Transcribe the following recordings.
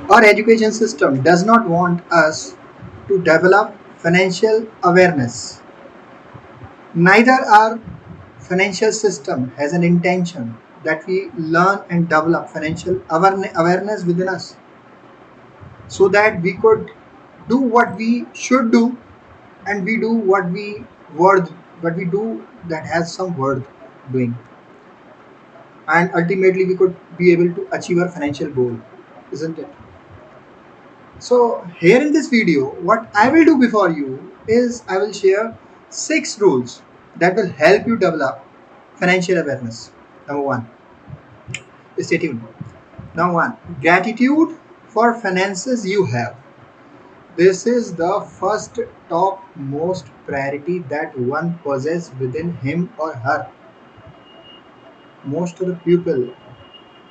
Our education system does not want us to develop financial awareness. Neither our financial system has an intention that we learn and develop financial awareness within us so that we could do what we should do and we do what we do that has some worth doing, and ultimately we could be able to achieve our financial goal, isn't it? So here in this video, what I will do before you is I will share 6 rules that will help you develop financial awareness. Number one, stay tuned. Number one, gratitude for finances you have. This is the first top most priority that one possesses within him or her. Most of the people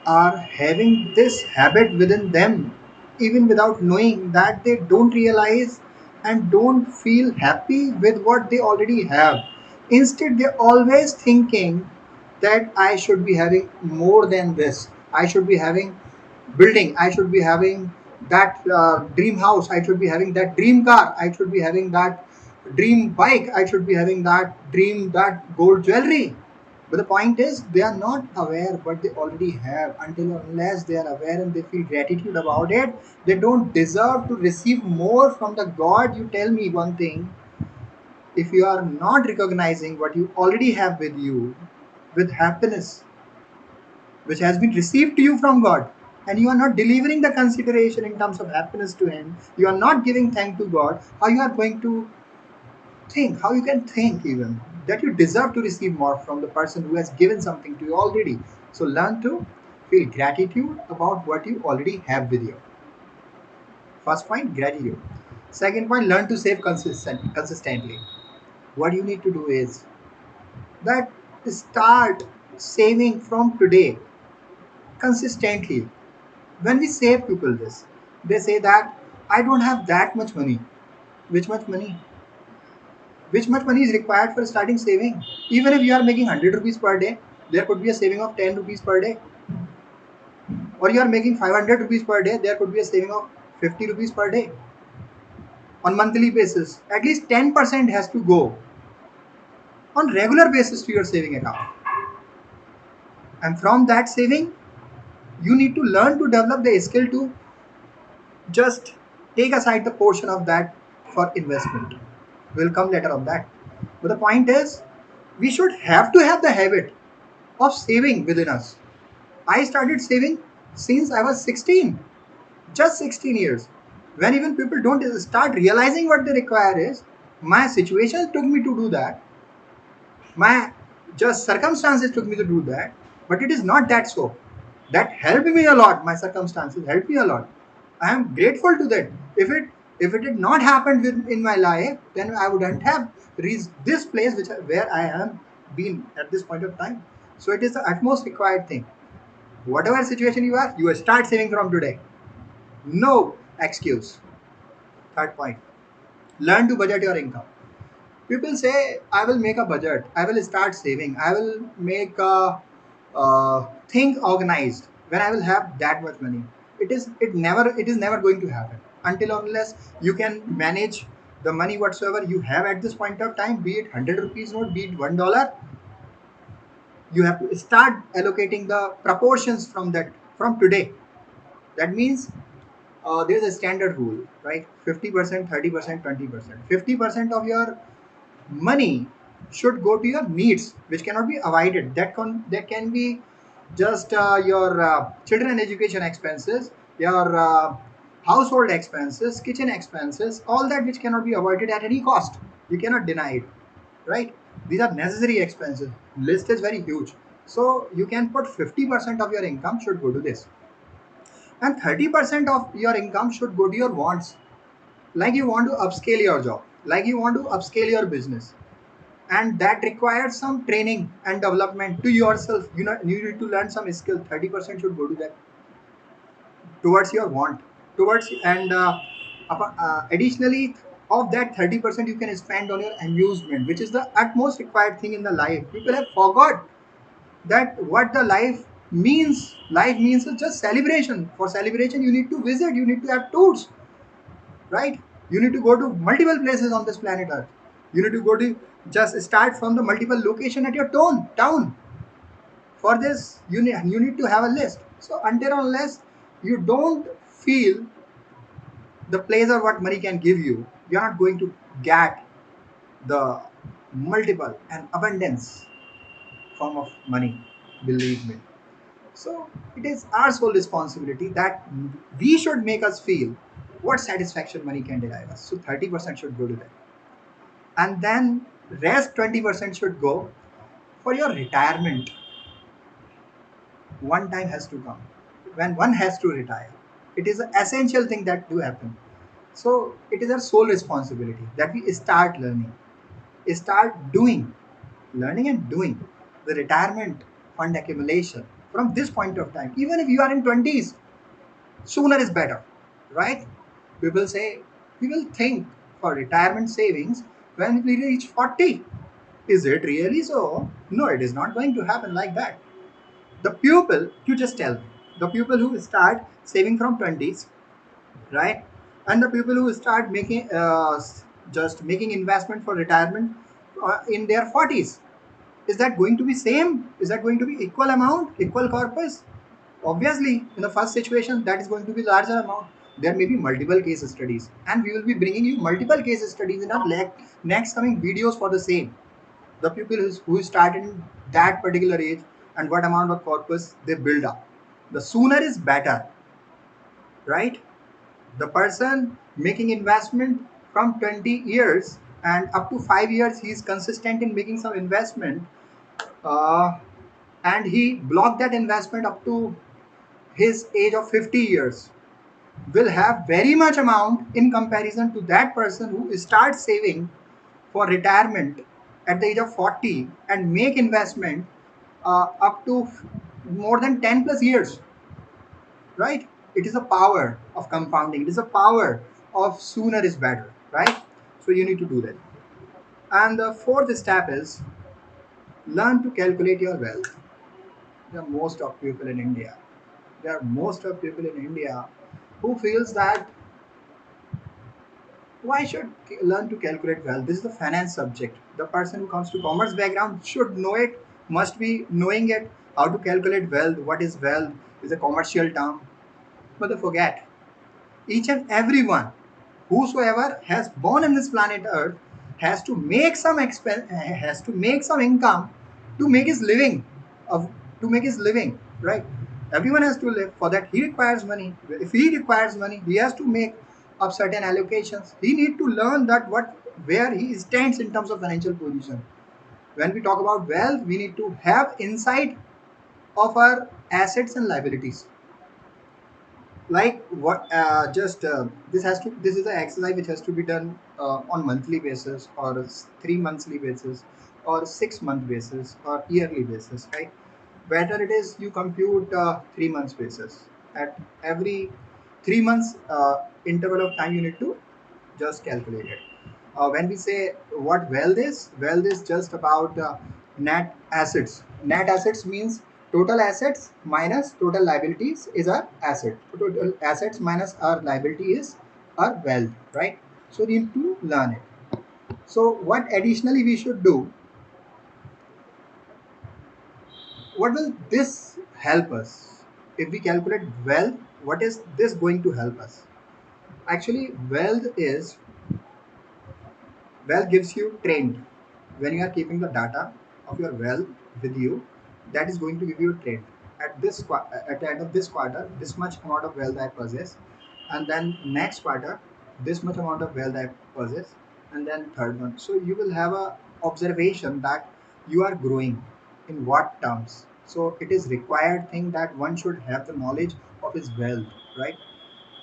are having this habit within them even without knowing that they don't realize and don't feel happy with what they already have. Instead, they're always thinking that I should be having more than this. I should be having building. I should be having that dream house. I should be having that dream car. I should be having that dream bike. I should be having that gold jewelry. But the point is, they are not aware what they already have. Until unless they are aware and they feel gratitude about it, they don't deserve to receive more from the God. You tell me one thing: if you are not recognizing what you already have with you, with happiness, which has been received to you from God, and you are not delivering the consideration in terms of happiness to Him, you are not giving thank to God, how you are going to think, how you can think even that you deserve to receive more from the person who has given something to you already. So learn to feel gratitude about what you already have with you. First point, gratitude. Second point, learn to save consistently. What you need to do is that start saving from today consistently. When we say people this, they say that I don't have that much money. Which much money? Which much money is required for starting saving? Even if you are making 100 rupees per day, there could be a saving of 10 rupees per day. Or you are making 500 rupees per day, there could be a saving of 50 rupees per day. On monthly basis, at least 10% has to go on regular basis to your saving account. And from that saving, you need to learn to develop the skill to just take aside the portion of that for investment. We'll come later on that. But the point is, we should have to have the habit of saving within us. I started saving since I was 16, just 16 years. When even people don't start realizing what they require is, my situation took me to do that. My just circumstances took me to do that. But it is not that so. That helped me a lot. My circumstances helped me a lot. I am grateful to that. If it had not happened in my life, then I wouldn't have reached this place where I am been at this point of time. So it is the utmost required thing. Whatever situation you start saving from today. No excuse. Third point. Learn to budget your income. People say, I will make a budget. I will start saving. I will make a thing organized when I will have that much money. It is never going to happen until unless you can manage the money whatsoever you have at this point of time, be it 100 rupees note, be it $1. You have to start allocating the proportions from that from today. That means there's a standard rule, right? 50%, 30%, 20%. 50% of your money should go to your needs, which cannot be avoided. That can be just your children education expenses, your household expenses, kitchen expenses, all that which cannot be avoided at any cost. You cannot deny it, right? These are necessary expenses. List is very huge. So you can put 50% of your income should go to this, and 30% of your income should go to your wants. Like you want to upscale your job, like you want to upscale your business, and that requires some training and development to yourself. You need to learn some skill. 30% should go to that, towards your want, towards and additionally of that 30% you can spend on your amusement, which is the utmost required thing in the life. People have forgot that what the life means life means is just celebration. For celebration, you need to visit, you need to have tours, right? You need to go to multiple places on this planet Earth. You need to go to just start from the multiple location at your town. For this, you need to have a list. So until unless you don't feel the pleasure what money can give you, you're not going to get the multiple and abundance form of money. Believe me. So it is our sole responsibility that we should make us feel what satisfaction money can derive us. So 30% should go to that. And then rest 20% should go for your retirement. One time has to come. When one has to retire. It is an essential thing that do happen. So it is our sole responsibility that we start learning, start doing, learning and doing the retirement fund accumulation from this point of time. Even if you are in 20s, sooner is better, right? People say we will think for retirement savings when we reach 40. Is it really so? No, it is not going to happen like that. The people, you just tell me, the people who start saving from 20s, right? And the people who start making just making investment for retirement in their 40s, is that going to be same? Is that going to be equal amount, equal corpus? Obviously, in the first situation, that is going to be larger amount. There may be multiple case studies, and we will be bringing you multiple case studies in our next coming videos for the same. The people who started in that particular age and what amount of corpus they build up. The sooner is better, right? The person making investment from 20 years and up to 5 years, he is consistent in making some investment, uh, and he blocked that investment up to his age of 50 years, will have very much amount in comparison to that person who starts saving for retirement at the age of 40 and make investment up to more than 10 plus years, right? It is a power of compounding. It is a power of sooner is better, right? So you need to do that. And the fourth step is learn to calculate your wealth. There are most of people in India. There are most of people in India who feels that why should learn to calculate wealth? This is the finance subject. The person who comes to commerce background should know it, must be knowing it, how to calculate wealth, what is wealth, is a commercial term. But they forget each and everyone whosoever has born in this planet earth has to make some has to make some income to make his living of to make his living, right? Everyone has to live. For that he requires money. If he requires money, he has to make up certain allocations. He need to learn that what where he stands in terms of financial position. When we talk about wealth, we need to have insight of our assets and liabilities. Like what just this is an exercise which has to be done on monthly basis or 3 monthly basis or 6 month basis or yearly basis, right? Better it is you compute 3 months basis. At every 3 months interval of time you need to just calculate it. When we say what wealth is just about net assets. Net assets means total assets minus total liabilities is our asset. Total assets minus our liability is our wealth, right? So we need to learn it. So what additionally we should do? What will this help us? If we calculate wealth, what is this going to help us? Actually, wealth gives you trend. When you are keeping the data of your wealth with you, that is going to give you a trend. At the end of this quarter, this much amount of wealth I possess, and then next quarter, this much amount of wealth I possess, and then third one. So you will have a observation that you are growing in what terms. So it is required thing that one should have the knowledge of his wealth, right?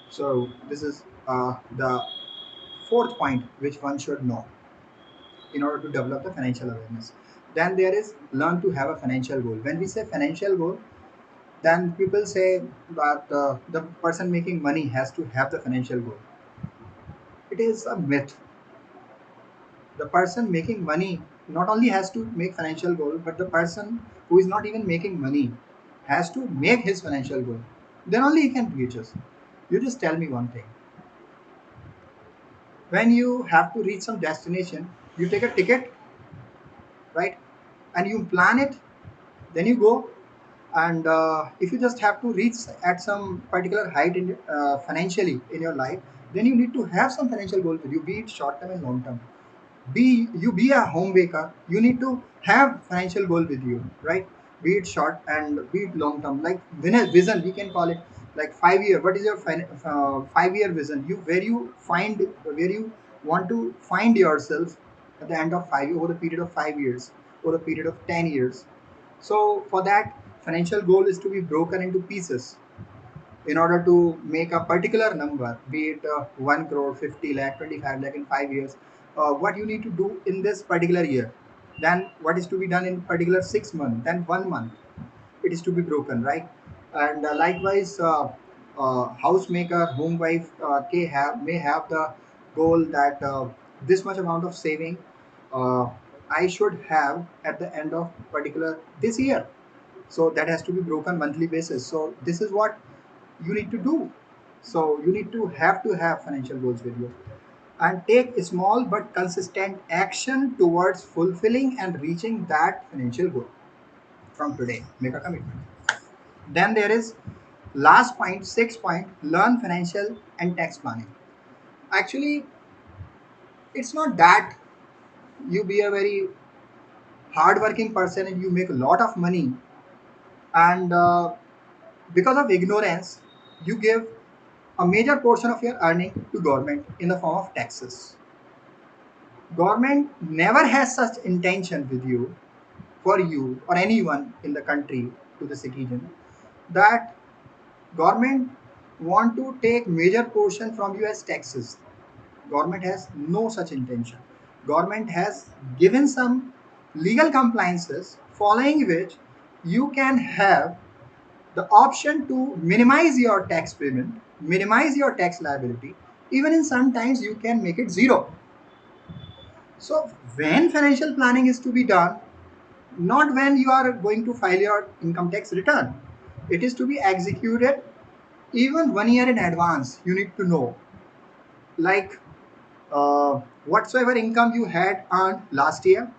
So this is the fourth point which one should know in order to develop the financial awareness. Then there is learn to have a financial goal. When we say financial goal, then people say that the person making money has to have the financial goal. It is a myth. The person making money not only has to make financial goal, but the person who is not even making money has to make his financial goal. Then only he can reach us. You just tell me one thing. When you have to reach some destination, you take a ticket, right? And you plan it, then you go. And if you just have to reach at some particular height in financially in your life, then you need to have some financial goal with you, be it short term and long term. Be a home baker, you need to have financial goal with you, right? Be it short and be it long term, like vision we can call it, like 5 year. What is your 5 year vision? You where you find where you want to find yourself at the end of 5 over the period of 5 years, over the period of 10 years. So for that, financial goal is to be broken into pieces in order to make a particular number, be it 1 crore, 50 lakh, 25 lakh in 5 years. What you need to do in this particular year, then what is to be done in particular 6 months, then 1 month, it is to be broken, right? And likewise, housemaker, home wife may have the goal that this much amount of saving uh, I should have at the end of particular this year. So that has to be broken monthly basis. So this is what you need to do. So you need to have financial goals with you, and take small but consistent action towards fulfilling and reaching that financial goal from today. Make a commitment. Then there is last point, 6 point, learn financial and tax planning. Actually, it's not that you be a very hardworking person and you make a lot of money, and because of ignorance, you give a major portion of your earning to government in the form of taxes. Government never has such intention with you, for you or anyone in the country, to the citizen, that government want to take major portion from you as taxes. Government has no such intention. Government has given some legal compliances following which you can have the option to minimize your tax payment, minimize your tax liability. Even in sometimes you can make it zero. So when financial planning is to be done, not when you are going to file your income tax return, it is to be executed even 1 year in advance. You need to know, like whatsoever income you had earned last year,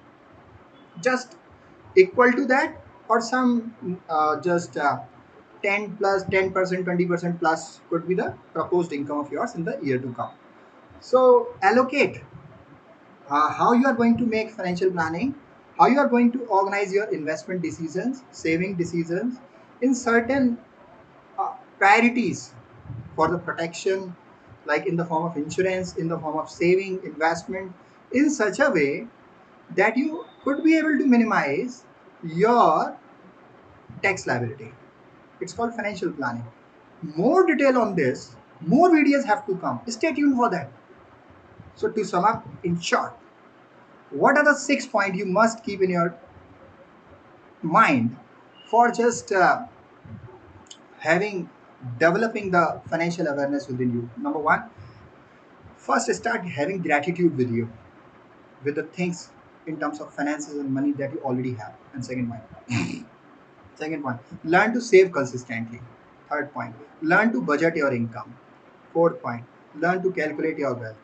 just equal to that, or some just 10 plus 10%, 20% plus could be the proposed income of yours in the year to come. So allocate how you are going to make financial planning, how you are going to organize your investment decisions, saving decisions in certain priorities for the protection, like in the form of insurance, in the form of saving, investment, in such a way that you could be able to minimize your tax liability. It's called financial planning. More detail on this, more videos have to come. Stay tuned for that. So to sum up in short, what are the 6 points you must keep in your mind for just having developing the financial awareness within you? Number one, first start having gratitude with you, with the things in terms of finances and money that you already have. And second point, learn to save consistently. Third point, learn to budget your income. Fourth point, learn to calculate your wealth.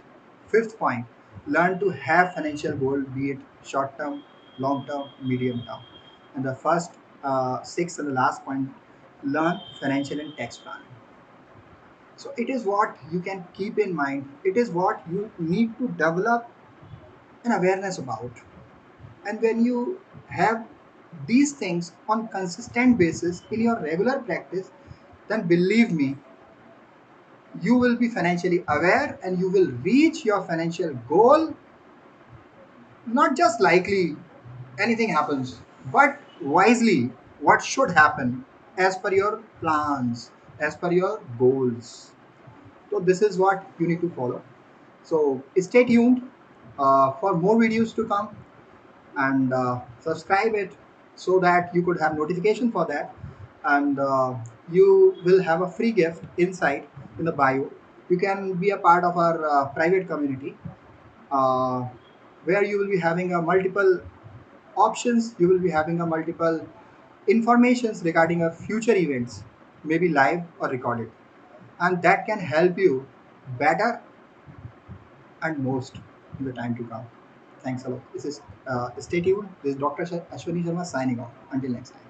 Fifth point, learn to have financial goal, be it short term, long term, medium term. And the first, sixth, and the last point, learn financial and tax planning. So it is what you can keep in mind. It is what you need to develop an awareness about. And when you have these things on consistent basis in your regular practice, then believe me, you will be financially aware and you will reach your financial goal, not just likely anything happens, but wisely what should happen as per your plans, as per your goals. So this is what you need to follow. So stay tuned for more videos to come, and subscribe it so that you could have notification for that, and you will have a free gift inside in the bio. You can be a part of our private community, uh, where you will be having a multiple options, you will be having a multiple informations regarding our future events, maybe live or recorded, and that can help you better and most in the time to come. Thanks a lot. This is stay tuned. This is Dr. Ashwani Sharma signing off. Until next time.